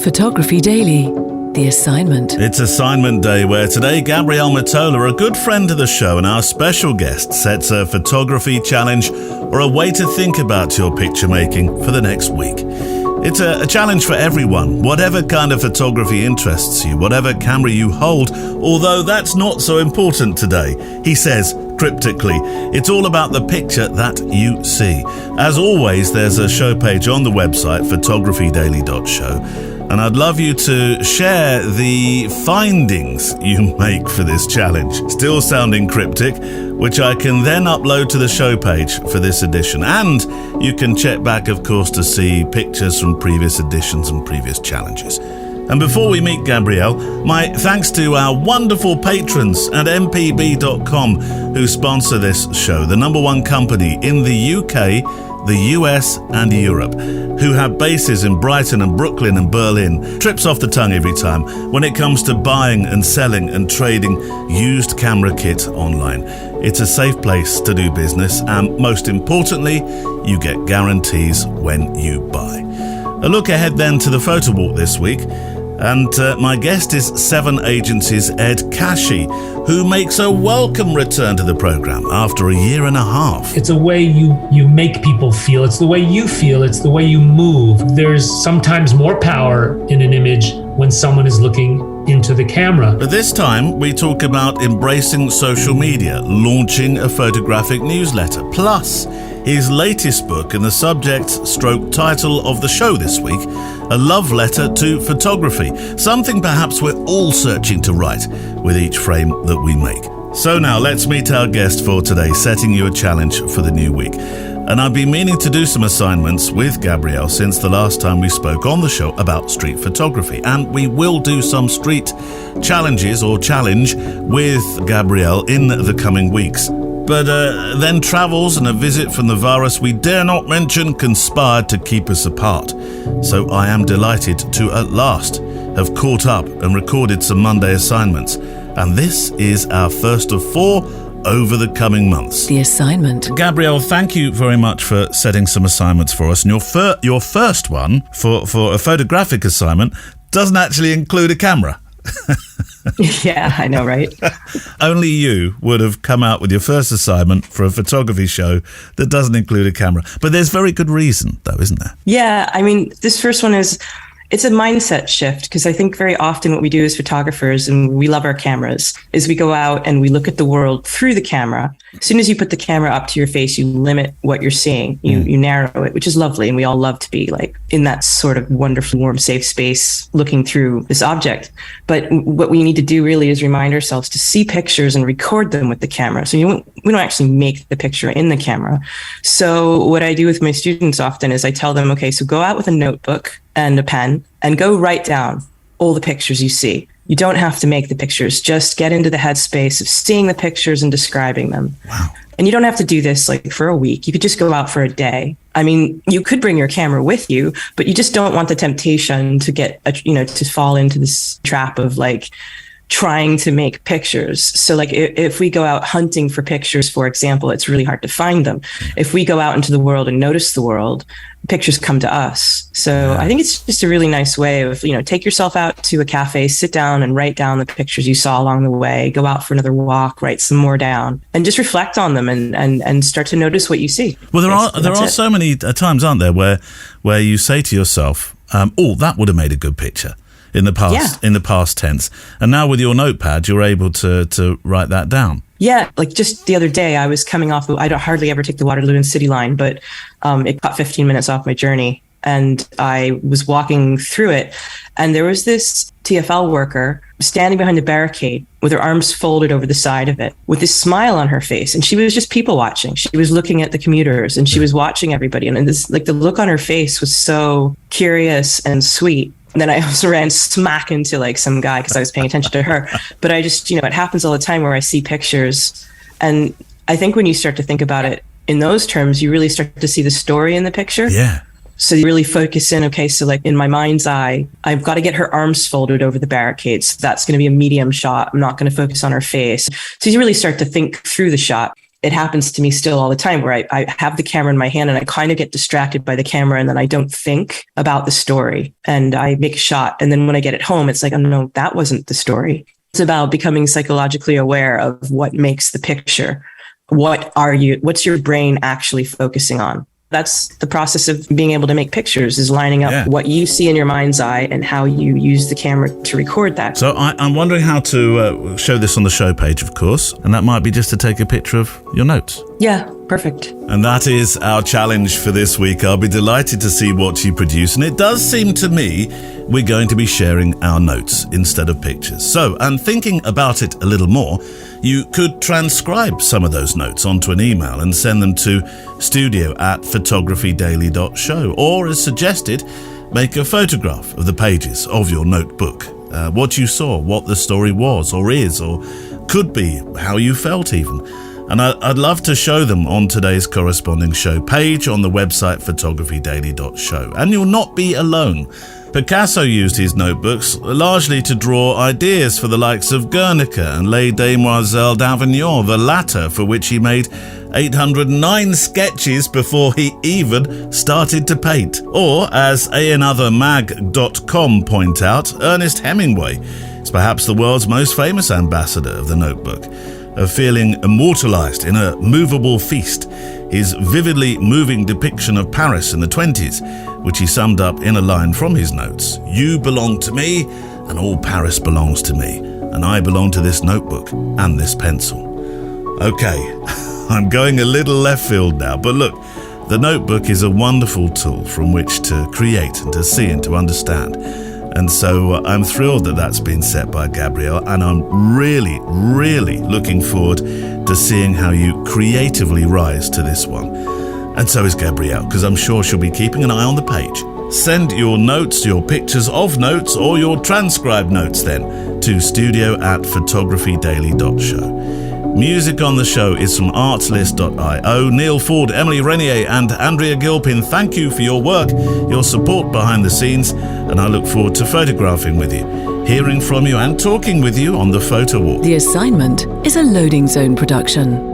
Photography Daily, the assignment. It's assignment day, where today Gabrielle Motola, a good friend of the show and our special guest, sets a photography challenge or a way to think about your picture making for the next week. It's a challenge for everyone, whatever kind of photography interests you, whatever camera you hold, although that's not so important today. He says, cryptically, it's all about the picture that you see. As always, there's a show page on the website, photographydaily.show. And I'd love you to share the findings you make for this challenge. Still sounding cryptic, which I can then upload to the show page for this edition. And you can check back, of course, to see pictures from previous editions and previous challenges. And before we meet Gabrielle, my thanks to our wonderful patrons at mpb.com who sponsor this show, the number one company in the UK, the US and Europe, who have bases in Brighton and Brooklyn and Berlin. Trips off the tongue every time when it comes to buying and selling and trading used camera kit online. It's a safe place to do business, and most importantly, you get guarantees when you buy. A look ahead then to the photo walk this week. And my guest is 7 Agency's Ed Cashy, who makes a welcome return to the programme after a year and a half. It's a way you make people feel. It's the way you feel. It's the way you move. There's sometimes more power in an image when someone is looking into the camera. But this time, we talk about embracing social media, launching a photographic newsletter, plus his latest book and the subject/title of the show this week, A Love Letter to Photography, something perhaps we're all searching to write with each frame that we make. So now let's meet our guest for today, setting you a challenge for the new week. And I've been meaning to do some assignments with Gabrielle since the last time we spoke on the show about street photography. And we will do some street challenges or challenge with Gabrielle in the coming weeks. But then travels and a visit from the virus we dare not mention conspired to keep us apart. So I am delighted to at last have caught up and recorded some Monday assignments. And this is our first of 4 over the coming months. The assignment. Gabrielle, thank you very much for setting some assignments for us. And your first one for a photographic assignment doesn't actually include a camera. Yeah, I know, right? Only you would have come out with your first assignment for a photography show that doesn't include a camera. But there's very good reason, though, isn't there? Yeah, I mean, this first one it's a mindset shift, because I think very often what we do as photographers, and we love our cameras, is we go out and we look at the world through the camera. As soon as you put the camera up to your face, you limit what you're seeing. You narrow it, which is lovely. And we all love to be like in that sort of wonderful, warm, safe space looking through this object. But what we need to do really is remind ourselves to see pictures and record them with the camera. So we don't actually make the picture in the camera. So what I do with my students often is I tell them, okay, so go out with a notebook and a pen and go write down all the pictures you see. You don't have to make the pictures. Just get into the headspace of seeing the pictures and describing them. Wow. And you don't have to do this like for a week. You could just go out for a day. I mean, you could bring your camera with you, but you just don't want the temptation to to fall into this trap of like trying to make pictures. So like if we go out hunting for pictures, for example, it's really hard to find them. If we go out into the world and notice the world, pictures come to us. So I think it's just a really nice way of, take yourself out to a cafe, sit down and write down the pictures you saw along the way, go out for another walk, write some more down, and just reflect on them and start to notice what you see. Well, there are so many times, aren't there, where you say to yourself, that would have made a good picture in the past tense. And now with your notepad, you're able to write that down. Yeah, like just the other day, I was coming off. I don't hardly ever take the Waterloo and City line, but it cut 15 minutes off my journey, and I was walking through it, and there was this TfL worker standing behind the barricade with her arms folded over the side of it, with this smile on her face, and she was just people watching. She was looking at the commuters, and she was watching everybody, and this, like, the look on her face was so curious and sweet. And then I also ran smack into like some guy because I was paying attention to her. But I just, it happens all the time where I see pictures. And I think when you start to think about it in those terms, you really start to see the story in the picture. Yeah. So you really focus in, okay, so like in my mind's eye, I've got to get her arms folded over the barricades. So that's going to be a medium shot. I'm not going to focus on her face. So you really start to think through the shot. it happens to me still all the time where I have the camera in my hand and I kind of get distracted by the camera and then I don't think about the story and I make a shot. And then when I get it home, it's like, oh no, that wasn't the story. It's about becoming psychologically aware of what makes the picture. What's your brain actually focusing on? That's the process of being able to make pictures, is lining up what you see in your mind's eye and how you use the camera to record that. So I'm wondering how to show this on the show page, of course, and that might be just to take a picture of your notes. Yeah, perfect. And that is our challenge for this week. I'll be delighted to see what you produce. And it does seem to me we're going to be sharing our notes instead of pictures. So, and thinking about it a little more, you could transcribe some of those notes onto an email and send them to studio@photographydaily.show. Or, as suggested, make a photograph of the pages of your notebook. What you saw, what the story was or is or could be, how you felt even. And I'd love to show them on today's corresponding show page on the website photographydaily.show. And you'll not be alone. Picasso used his notebooks largely to draw ideas for the likes of Guernica and Les Demoiselles d'Avignon, the latter for which he made 809 sketches before he even started to paint. Or, as anothermag.com point out, Ernest Hemingway is perhaps the world's most famous ambassador of the notebook, of feeling immortalized in a movable feast, his vividly moving depiction of Paris in the 20s, which he summed up in a line from his notes: "You belong to me, and all Paris belongs to me, and I belong to this notebook and this pencil." Okay, I'm going a little left field now, but look, the notebook is a wonderful tool from which to create and to see and to understand. And so I'm thrilled that that's been set by Gabrielle, and I'm really, really looking forward to seeing how you creatively rise to this one. And so is Gabrielle, because I'm sure she'll be keeping an eye on the page. Send your notes, your pictures of notes, or your transcribed notes then to studio@photographydaily.show. Music on the show is from artslist.io. Neil Ford, Emily Renier and Andrea Gilpin, thank you for your work, your support behind the scenes, and I look forward to photographing with you, hearing from you and talking with you on the photo walk. The Assignment is a Loading Zone production.